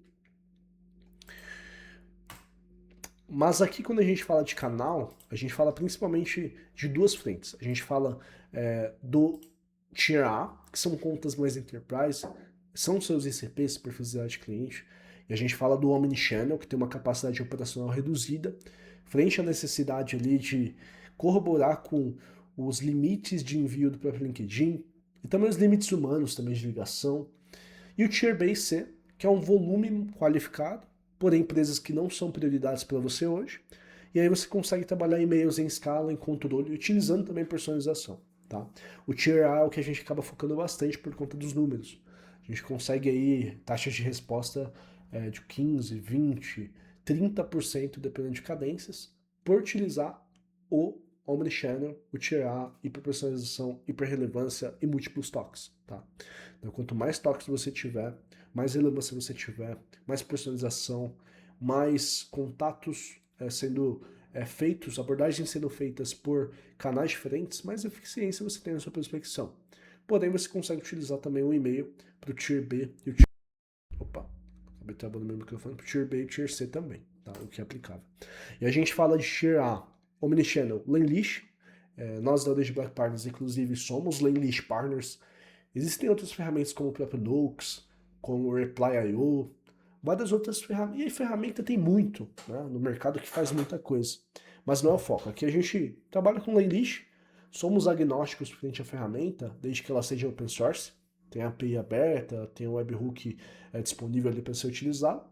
Mas aqui quando a gente fala de canal, a gente fala principalmente de duas frentes. A gente fala do Tier A, que são contas mais enterprise, são seus ICPs, perfis de cliente, e a gente fala do Omnichannel, que tem uma capacidade operacional reduzida, frente à necessidade ali de corroborar com os limites de envio do próprio LinkedIn, e também os limites humanos também de ligação, e o Tier B e C, que é um volume qualificado, porém empresas que não são prioridades para você hoje, e aí você consegue trabalhar e-mails em escala, em controle, utilizando também personalização. Tá? O Tier A é o que a gente acaba focando bastante por conta dos números. A gente consegue aí taxas de resposta de 15, 20, 30%, dependendo de cadências, por utilizar o Omnichannel, o Tier A, hiperpersonalização, hiperrelevância e múltiplos toques. Tá? Então, quanto mais toques você tiver, mais relevância você tiver, mais personalização, mais contatos sendo feitos, abordagens sendo feitas por canais diferentes, mais eficiência você tem na sua prospecção. Porém, você consegue utilizar também o e-mail para o Tier B e o Tier... Opa, acabei travando meu microfone para o Tier B e o Tier C também, tá? O que é aplicável. E a gente fala de Tier A, Omnichannel, Langlish. Nós da Orange Black Partners, inclusive, somos Langlish Partners. Existem outras ferramentas como o próprio Nox, como o Reply.io, várias outras ferramentas. E aí, ferramenta tem muito, né, no mercado que faz muita coisa. Mas não é o foco. Aqui a gente trabalha com Laylish, somos agnósticos frente à ferramenta, desde que ela seja open source. Tem a API aberta, tem o webhook disponível ali para ser utilizado.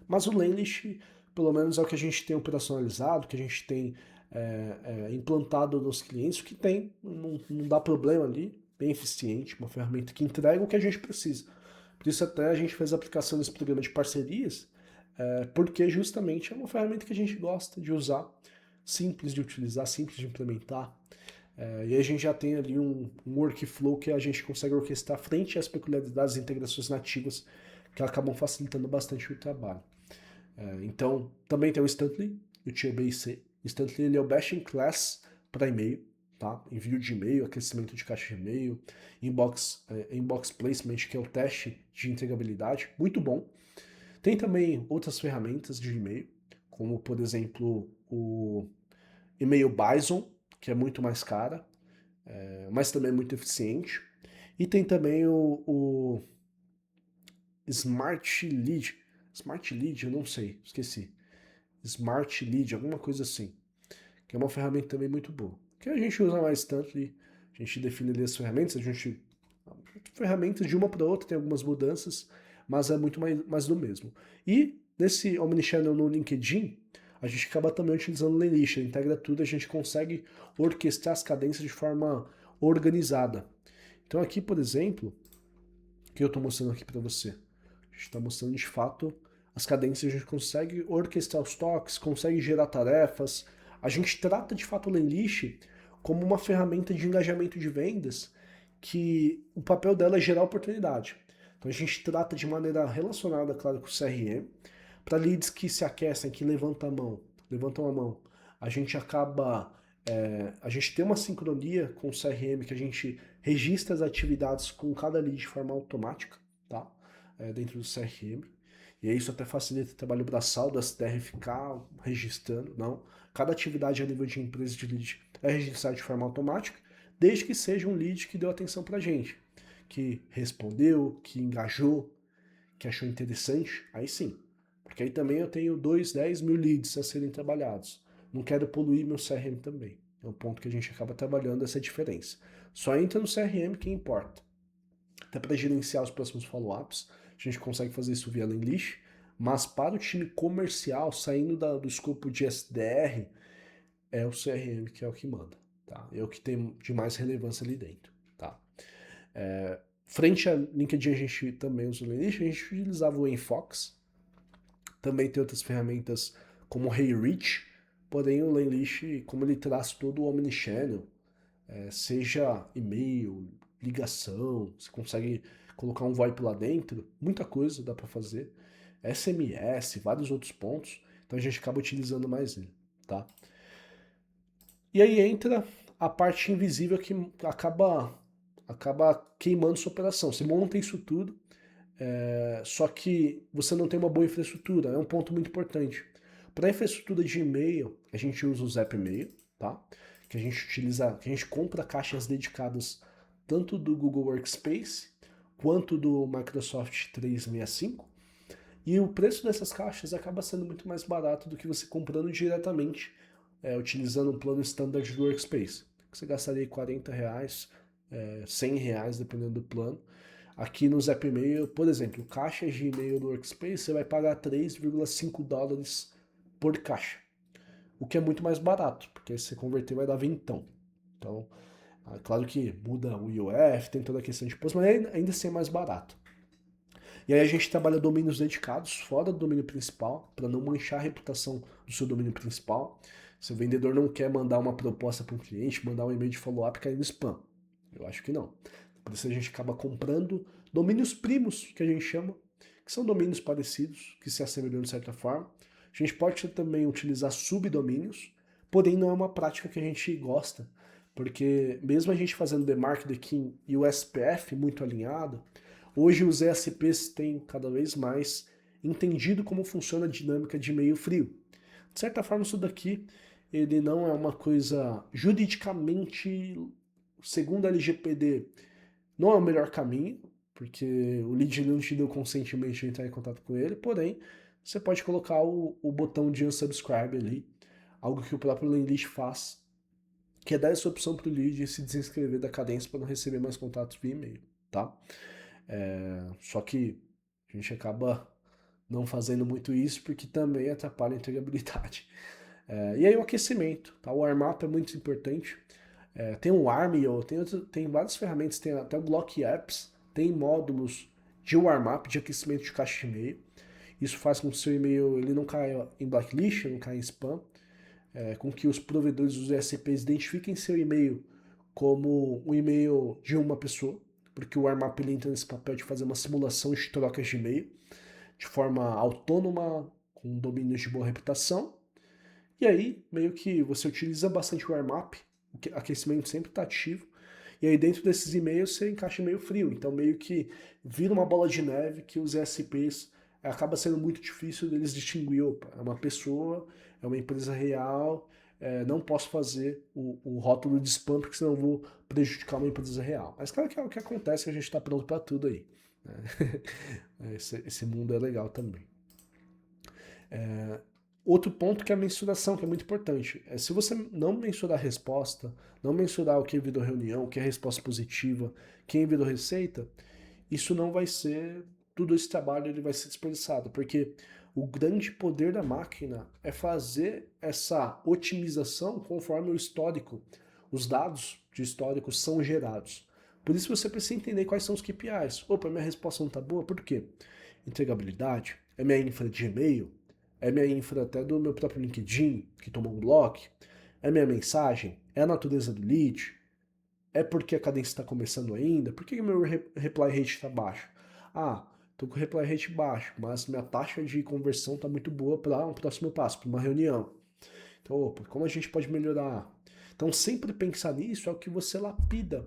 Mas o Laylish, pelo menos, é o que a gente tem operacionalizado, que a gente tem implantado nos clientes, o que tem, não dá problema ali, bem eficiente, uma ferramenta que entrega o que a gente precisa. Por isso até a gente fez a aplicação desse programa de parcerias, porque justamente é uma ferramenta que a gente gosta de usar, simples de utilizar, simples de implementar. E aí a gente já tem ali um workflow que a gente consegue orquestrar frente às peculiaridades e integrações nativas que acabam facilitando bastante o trabalho. Então, também tem o Instantly, o TBIC. Instantly ele é o best in class para e-mail, tá? Envio de e-mail, aquecimento de caixa de e-mail, inbox placement, que é o teste de entregabilidade, muito bom. Tem também outras ferramentas de e-mail, como por exemplo o e-mail Bison, que é muito mais cara, mas também é muito eficiente. E tem também o Smart Lead. Smart Lead, eu não sei, esqueci. Smart Lead, alguma coisa assim. Que é uma ferramenta também muito boa. Que a gente usa mais tanto e a gente define ali as ferramentas, a gente. Ferramentas de uma para outra tem algumas mudanças, mas é muito mais do mesmo. E nesse Omnichannel no LinkedIn, a gente acaba também utilizando o Laylish, integra tudo, a gente consegue orquestrar as cadências de forma organizada. Então aqui, por exemplo, que eu estou mostrando aqui para você, a gente está mostrando de fato as cadências, a gente consegue orquestrar os toques, consegue gerar tarefas, a gente trata de fato o Laylish como uma ferramenta de engajamento de vendas que o papel dela é gerar oportunidade. Então a gente trata de maneira relacionada, claro, com o CRM, para leads que se aquecem, que levantam a mão. A gente acaba, a gente tem uma sincronia com o CRM, que a gente registra as atividades com cada lead de forma automática, tá? Dentro do CRM. E isso até facilita o trabalho braçal do SDR ficar registrando, não. Cada atividade a nível de empresa de lead é registrada de forma automática, desde que seja um lead que deu atenção pra gente, que respondeu, que engajou, que achou interessante, aí sim. Porque aí também eu tenho 2, 10 mil leads a serem trabalhados. Não quero poluir meu CRM também. É um ponto que a gente acaba trabalhando essa diferença. Só entra no CRM que importa. Até para gerenciar os próximos follow-ups, a gente consegue fazer isso via Laylish, mas para o time comercial, saindo do escopo de SDR, é o CRM que é o que manda, tá? É o que tem de mais relevância ali dentro, tá? Frente a LinkedIn, a gente também usa o Laylish, a gente utilizava o Enfox, também tem outras ferramentas como o HeyReach, porém o Laylish, como ele traz todo o Omnichannel, seja e-mail, ligação, você consegue colocar um VoIP lá dentro, muita coisa dá para fazer, SMS, vários outros pontos, então a gente acaba utilizando mais ele, tá? E aí entra a parte invisível que acaba queimando sua operação. Você monta isso tudo, só que você não tem uma boa infraestrutura, é um ponto muito importante. Para a infraestrutura de e-mail, a gente usa o Zap Mail, tá? Que a gente utiliza, que a gente compra caixas dedicadas tanto do Google Workspace quanto do Microsoft 365. E o preço dessas caixas acaba sendo muito mais barato do que você comprando diretamente, utilizando um plano standard do Workspace. Você gastaria R$ 40, R$ 100, dependendo do plano. Aqui no Zap Mail, por exemplo, caixas de e-mail do Workspace, você vai pagar $3,5 por caixa. O que é muito mais barato, porque se você converter vai dar vintão. Então, claro que muda o IOF, tem toda a questão de imposto, mas ainda assim é mais barato. E aí a gente trabalha domínios dedicados fora do domínio principal, para não manchar a reputação do seu domínio principal. Se o vendedor não quer mandar uma proposta para um cliente, mandar um e-mail de follow-up cair no spam. Eu acho que não. Por isso a gente acaba comprando domínios primos, que a gente chama, que são domínios parecidos, que se assemelham de certa forma. A gente pode também utilizar subdomínios, porém não é uma prática que a gente gosta, porque mesmo a gente fazendo The Mark, The King e o SPF muito alinhado, hoje os ESPs têm cada vez mais entendido como funciona a dinâmica de e-mail frio. De certa forma, isso daqui ele não é uma coisa juridicamente, segundo a LGPD, não é o melhor caminho, porque o lead não te deu consentimento de entrar em contato com ele, porém, você pode colocar o botão de unsubscribe ali, algo que o próprio Lemlist faz, que é dar essa opção para o lead se desinscrever da cadência para não receber mais contatos via e-mail, tá? Só que a gente acaba não fazendo muito isso porque também atrapalha a entregabilidade. E aí o aquecimento, tá? O warm-up é muito importante. Tem o Armio, tem várias ferramentas, tem até o Block Apps, tem módulos de warm-up, de aquecimento de caixa de e-mail. Isso faz com que o seu e-mail ele não caia em blacklist, não caia em spam, com que os provedores dos ESPs identifiquem seu e-mail como um e-mail de uma pessoa, porque o warm-up ele entra nesse papel de fazer uma simulação de trocas de e-mail de forma autônoma, com domínios de boa reputação. E aí, meio que você utiliza bastante o warm-up, o aquecimento sempre está ativo, e aí dentro desses e-mails você encaixa e-mail frio. Então meio que vira uma bola de neve que os ESPs acaba sendo muito difícil deles distinguir, opa, é uma pessoa, é uma empresa real, não posso fazer o rótulo de spam porque senão eu vou prejudicar uma empresa real. Mas claro que é o que acontece, a gente está pronto para tudo aí. Né? Esse mundo é legal também. Outro ponto que é a mensuração, que é muito importante. Se você não mensurar a resposta, não mensurar o que virou reunião, o que é resposta positiva, quem virou receita, isso não vai ser, tudo esse trabalho ele vai ser desperdiçado, porque o grande poder da máquina é fazer essa otimização conforme o histórico, os dados de histórico são gerados. Por isso você precisa entender quais são os KPIs. Opa, minha resposta não está boa, por quê? Entregabilidade? É minha infra de e-mail? É minha infra até do meu próprio LinkedIn, que tomou um bloco? É minha mensagem? É a natureza do lead? É porque a cadência está começando ainda? Por que meu reply rate está baixo? Ah, estou com o reply rate baixo, mas minha taxa de conversão está muito boa para um próximo passo, para uma reunião. Então, opa, como a gente pode melhorar? Então, sempre pensar nisso é o que você lapida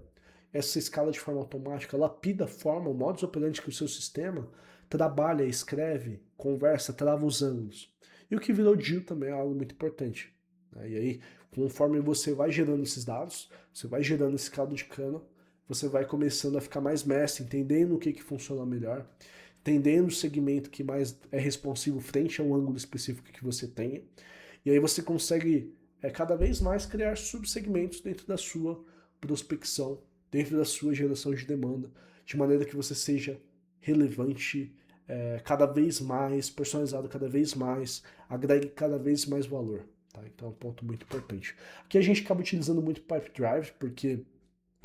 essa escala de forma automática, lapida a forma, o modus operandi que o seu sistema trabalha, escreve, conversa, trava os ângulos. E o que virou deal também é algo muito importante. Né? E aí, conforme você vai gerando esses dados, você vai gerando esse caldo de cana, você vai começando a ficar mais mestre, entendendo o que funciona melhor, entendendo o segmento que mais é responsivo frente ao ângulo específico que você tenha. E aí você consegue cada vez mais criar subsegmentos dentro da sua prospecção, dentro da sua geração de demanda, de maneira que você seja relevante cada vez mais, personalizado cada vez mais, agregue cada vez mais valor. Tá? Então é um ponto muito importante. Aqui a gente acaba utilizando muito Pipedrive, porque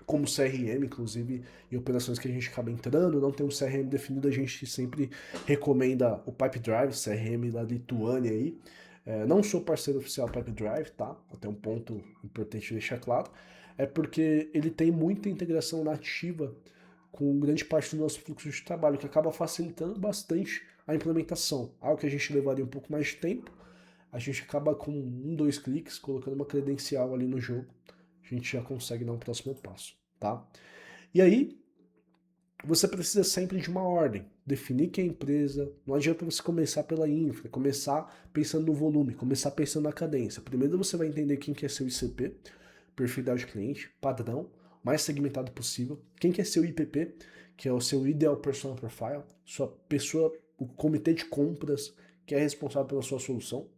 como CRM, inclusive, em operações que a gente acaba entrando, não tem um CRM definido, a gente sempre recomenda o Pipedrive, CRM da Lituânia aí. Não sou parceiro oficial do Pipedrive, tá? Até um ponto importante deixar claro. É porque ele tem muita integração nativa com grande parte do nosso fluxo de trabalho, que acaba facilitando bastante a implementação. Algo que a gente levaria um pouco mais de tempo, a gente acaba com um, dois cliques, colocando uma credencial ali no jogo, a gente já consegue dar um próximo passo, tá? E aí, você precisa sempre de uma ordem, definir que é a empresa, não adianta você começar pela infra, começar pensando no volume, começar pensando na cadência. Primeiro você vai entender quem quer ser o ICP, perfil de cliente, padrão, mais segmentado possível, quem quer ser o IPP, que é o seu Ideal Personal Profile, sua pessoa, o comitê de compras que é responsável pela sua solução,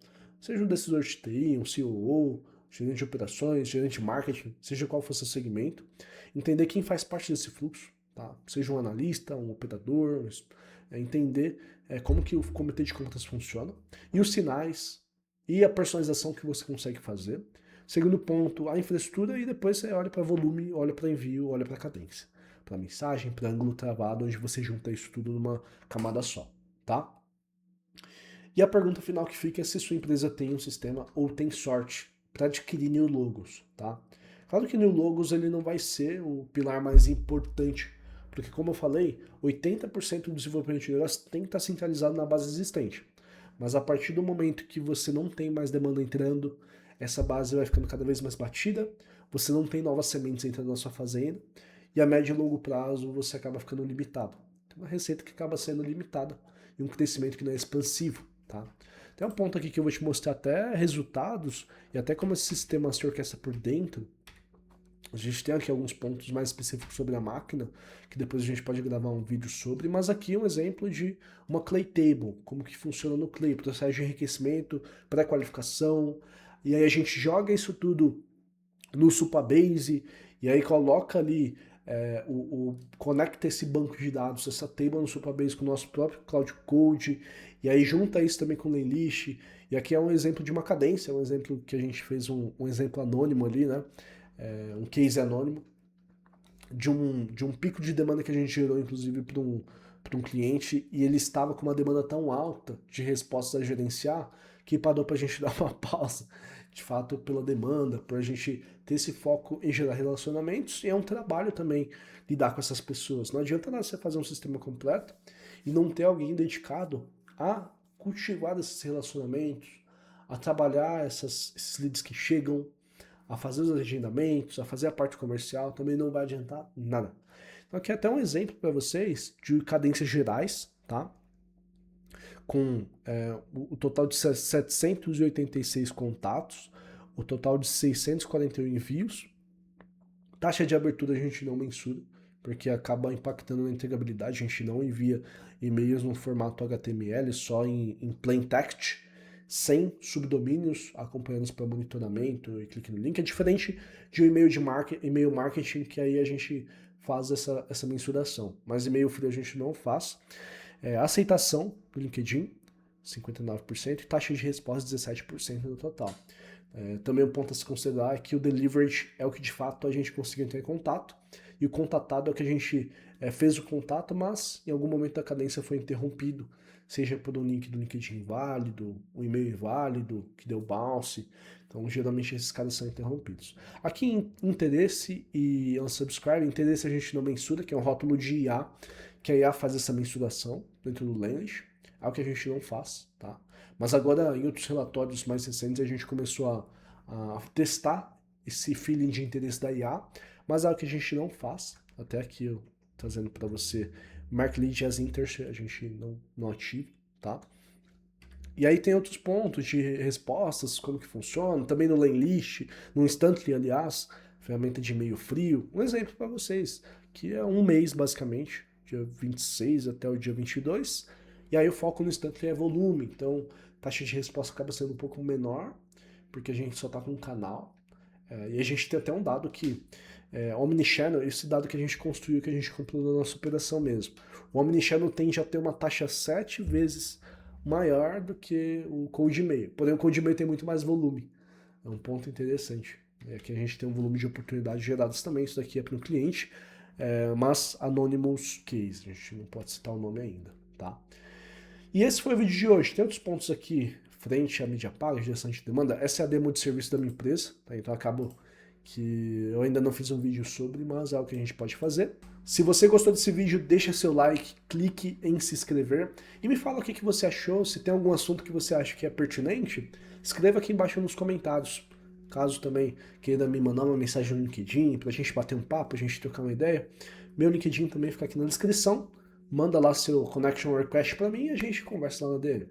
seja um decisor de TI, um COO, gerente de operações, gerente de marketing, seja qual for o seu segmento, entender quem faz parte desse fluxo, tá? Seja um analista, um operador, entender como que o comitê de compras funciona, e os sinais e a personalização que você consegue fazer. Segundo ponto, a infraestrutura, e depois você olha para volume, olha para envio, olha para cadência, para mensagem, para ângulo travado, onde você junta isso tudo numa camada só, tá? E a pergunta final que fica é se sua empresa tem um sistema ou tem sorte para adquirir new logos, tá? Claro que new logos ele não vai ser o pilar mais importante, porque como eu falei, 80% do desenvolvimento de negócio tem que estar centralizado na base existente. Mas a partir do momento que você não tem mais demanda entrando, essa base vai ficando cada vez mais batida, você não tem novas sementes entrando na sua fazenda, e a médio e longo prazo você acaba ficando limitado. Tem uma receita que acaba sendo limitada e um crescimento que não é expansivo. Tá? Tem um ponto aqui que eu vou te mostrar até resultados e até como esse sistema se orquestra por dentro, A gente tem aqui alguns pontos mais específicos sobre a máquina, que depois a gente pode gravar um vídeo sobre, mas aqui é um exemplo de uma Clay Table, como que funciona no Clay, processo de enriquecimento, pré-qualificação, e aí a gente joga isso tudo no Supabase, e aí coloca ali, conecta esse banco de dados, essa table no Supabase com o nosso próprio Cloud Code, e aí junta isso também com o Laylish, e aqui é um exemplo de uma cadência, um exemplo que a gente fez um exemplo anônimo ali, né? Um case anônimo, de um pico de demanda que a gente gerou, inclusive, para um cliente, e ele estava com uma demanda tão alta de respostas a gerenciar que parou para a gente dar uma pausa, de fato, pela demanda, para a gente ter esse foco em gerar relacionamentos, e é um trabalho também lidar com essas pessoas. Não adianta nada você fazer um sistema completo e não ter alguém dedicado a cultivar esses relacionamentos, a trabalhar esses leads que chegam, a fazer os agendamentos, a fazer a parte comercial, também não vai adiantar nada. Então aqui é até um exemplo para vocês de cadências gerais, tá? Com o total de 786 contatos, o total de 641 envios. Taxa de abertura a gente não mensura, porque acaba impactando na entregabilidade. A gente não envia e-mails no formato HTML, só em plain text, sem subdomínios acompanhando para monitoramento e clique no link. É diferente de um e-mail marketing, que aí a gente faz essa mensuração. Mas e-mail frio a gente não faz. Aceitação do LinkedIn, 59%, e taxa de resposta 17% no total. Também um ponto a se considerar é que o delivered é o que de fato a gente conseguiu entrar em contato, e o contatado é o que a gente fez o contato, mas em algum momento a cadência foi interrompido, seja por um link do LinkedIn inválido, um e-mail inválido, que deu bounce. Então, geralmente esses caras são interrompidos. Aqui em interesse e unsubscribe, interesse a gente não mensura, que é um rótulo de IA, que a IA faz essa mensuração dentro do Laylish, é o que a gente não faz, tá? Mas agora, em outros relatórios mais recentes, a gente começou a testar esse feeling de interesse da IA, mas é o que a gente não faz. Até aqui eu trazendo para você, Mark Lead as Inters, a gente não ativa, tá? E aí tem outros pontos de respostas, como que funciona, também no Laylish, no Instantly, aliás, ferramenta de e-mail frio. Um exemplo para vocês, que é um mês basicamente, dia 26 até o dia 22, e aí o foco no Instantly é volume, então taxa de resposta acaba sendo um pouco menor, porque a gente só está com um canal. E a gente tem até um dado que Omnichannel, esse dado que a gente construiu, que a gente comprou na nossa operação mesmo. O Omnichannel tende a ter uma taxa 7 vezes maior do que o Cold e-mail. Porém, o Cold e-mail tem muito mais volume. É um ponto interessante. Aqui a gente tem um volume de oportunidades geradas também. Isso daqui é para o cliente, mas Anonymous Case. A gente não pode citar o nome ainda, tá? E esse foi o vídeo de hoje. Tem outros pontos aqui frente à mídia paga, geração de demanda. Essa é a demo de serviço da minha empresa, tá? Então acabou que eu ainda não fiz um vídeo sobre, mas é o que a gente pode fazer. Se você gostou desse vídeo, deixa seu like, clique em se inscrever e me fala o que você achou. Se tem algum assunto que você acha que é pertinente, escreva aqui embaixo nos comentários. Caso também queira me mandar uma mensagem no LinkedIn pra gente bater um papo, a gente trocar uma ideia, meu LinkedIn também fica aqui na descrição. Manda lá seu connection request para mim e a gente conversa lá dele.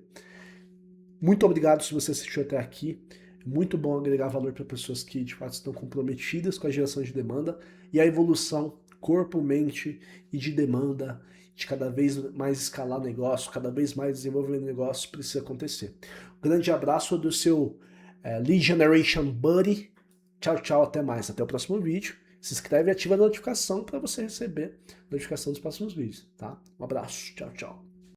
Muito obrigado se você assistiu até aqui. Muito bom agregar valor para pessoas que de fato estão comprometidas com a geração de demanda e a evolução corpo, mente e de demanda, de cada vez mais escalar negócio, cada vez mais desenvolver negócio precisa acontecer. Um grande abraço do seu Lead Generation Buddy. Tchau, tchau, até mais. Até o próximo vídeo. Se inscreve e ativa a notificação para você receber a notificação dos próximos vídeos, tá? Um abraço. Tchau, tchau.